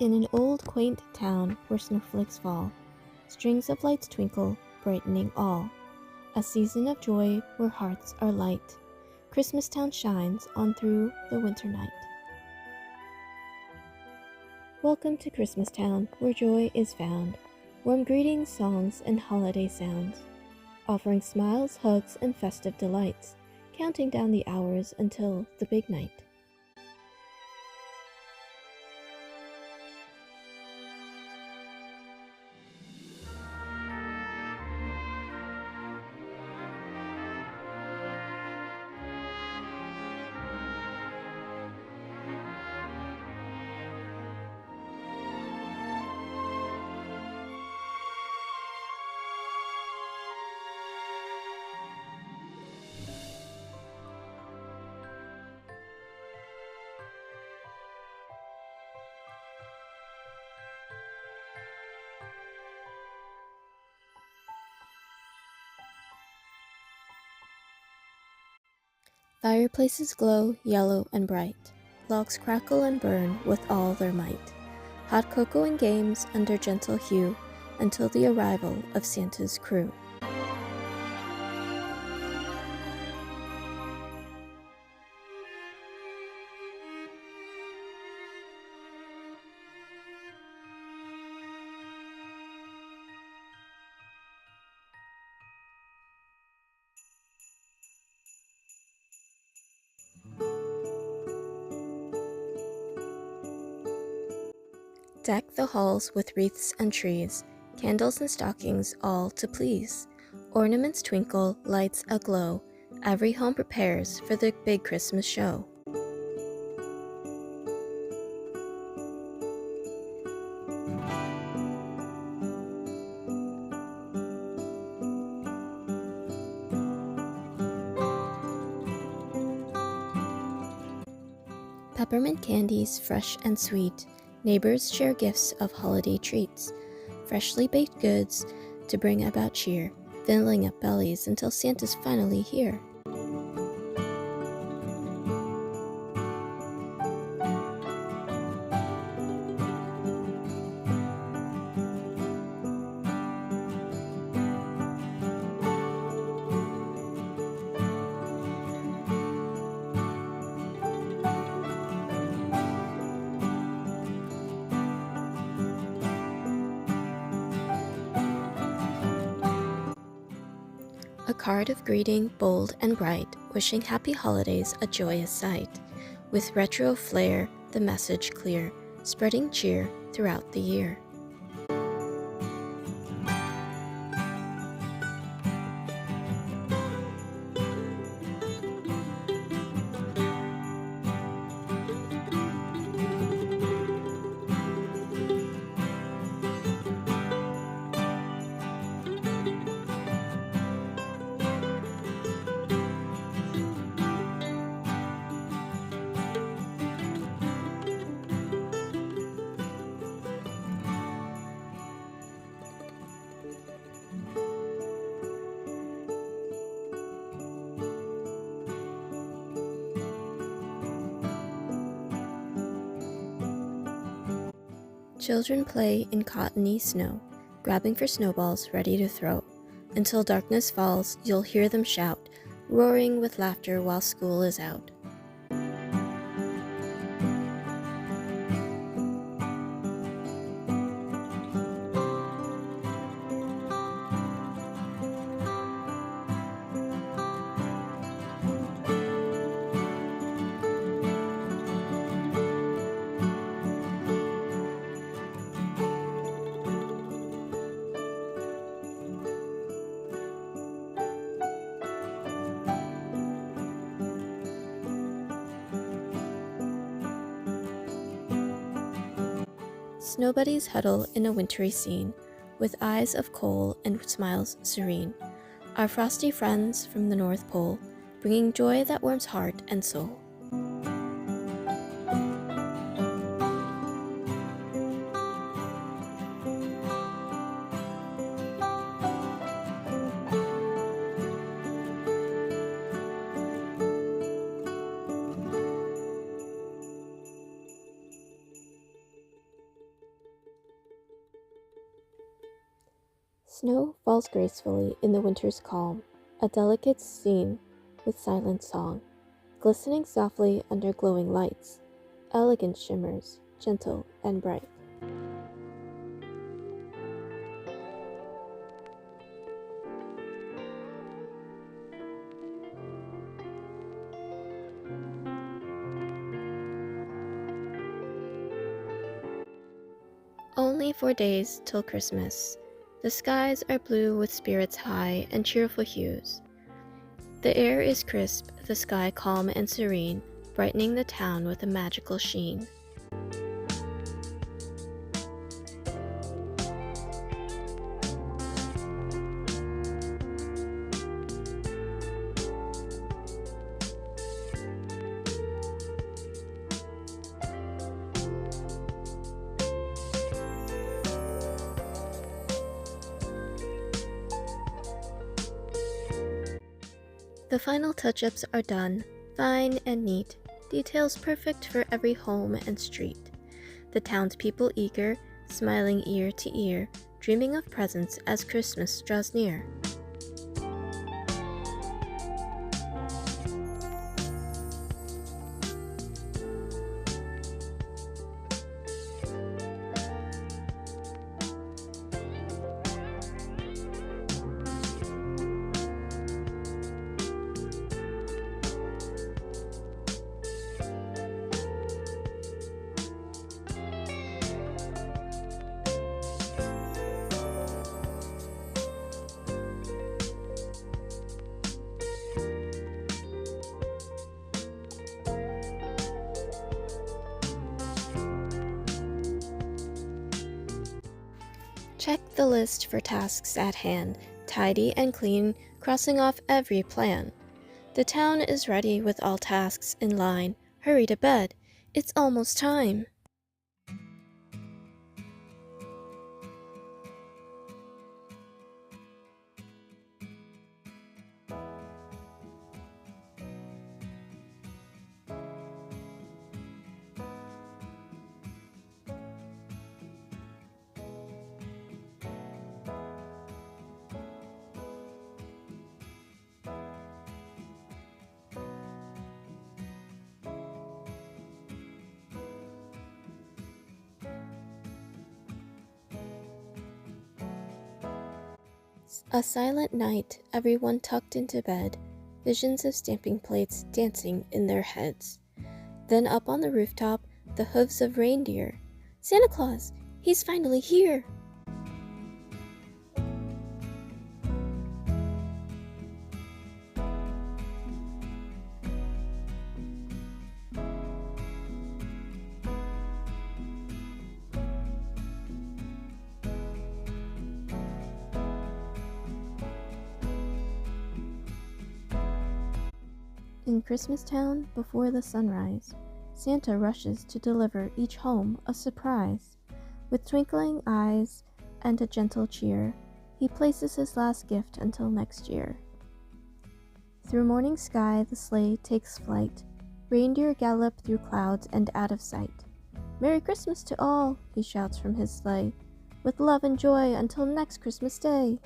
In an old quaint town where snowflakes fall, strings of lights twinkle, brightening all. A season of joy where hearts are light. Christmas Town shines on through the winter night. Welcome to Christmas Town, where joy is found. Warm greetings, songs, and holiday sounds. Offering smiles, hugs, and festive delights. Counting down the hours until the big night. Fireplaces glow yellow and bright. Logs crackle and burn with all their might. Hot cocoa and games under gentle hue until the arrival of Santa's crew. Deck the halls with wreaths and trees, candles and stockings all to please. Ornaments twinkle, lights aglow, every home prepares for the big Christmas show. Peppermint candies fresh and sweet, neighbors share gifts of holiday treats, freshly baked goods to bring about cheer, filling up bellies until Santa's finally here. A card of greeting, bold and bright, wishing happy holidays a joyous sight. With retro flair, the message clear, spreading cheer throughout the year. Children play in cottony snow, grabbing for snowballs ready to throw. Until darkness falls, you'll hear them shout, roaring with laughter while school is out. Snow buddies huddle in a wintry scene, with eyes of coal and smiles serene. Our frosty friends from the North Pole, bringing joy that warms heart and soul. Snow falls gracefully in the winter's calm, a delicate scene with silent song, glistening softly under glowing lights, elegant shimmers, gentle and bright. Only 4 days till Christmas. The skies are blue with spirits high and cheerful hues. The air is crisp, the sky calm and serene, brightening the town with a magical sheen. The final touch-ups are done, fine and neat, details perfect for every home and street. The townspeople eager, smiling ear to ear, dreaming of presents as Christmas draws near. Check the list for tasks at hand, tidy and clean, crossing off every plan. The town is ready with all tasks in line. Hurry to bed, it's almost time. A silent night, everyone tucked into bed, visions of stamping plates dancing in their heads. Then up on the rooftop, the hooves of reindeer. Santa Claus, he's finally here! In Christmastown, before the sunrise, Santa rushes to deliver each home a surprise. With twinkling eyes and a gentle cheer, he places his last gift until next year. Through morning sky the sleigh takes flight, reindeer gallop through clouds and out of sight. "Merry Christmas to all," he shouts from his sleigh, "with love and joy until next Christmas Day."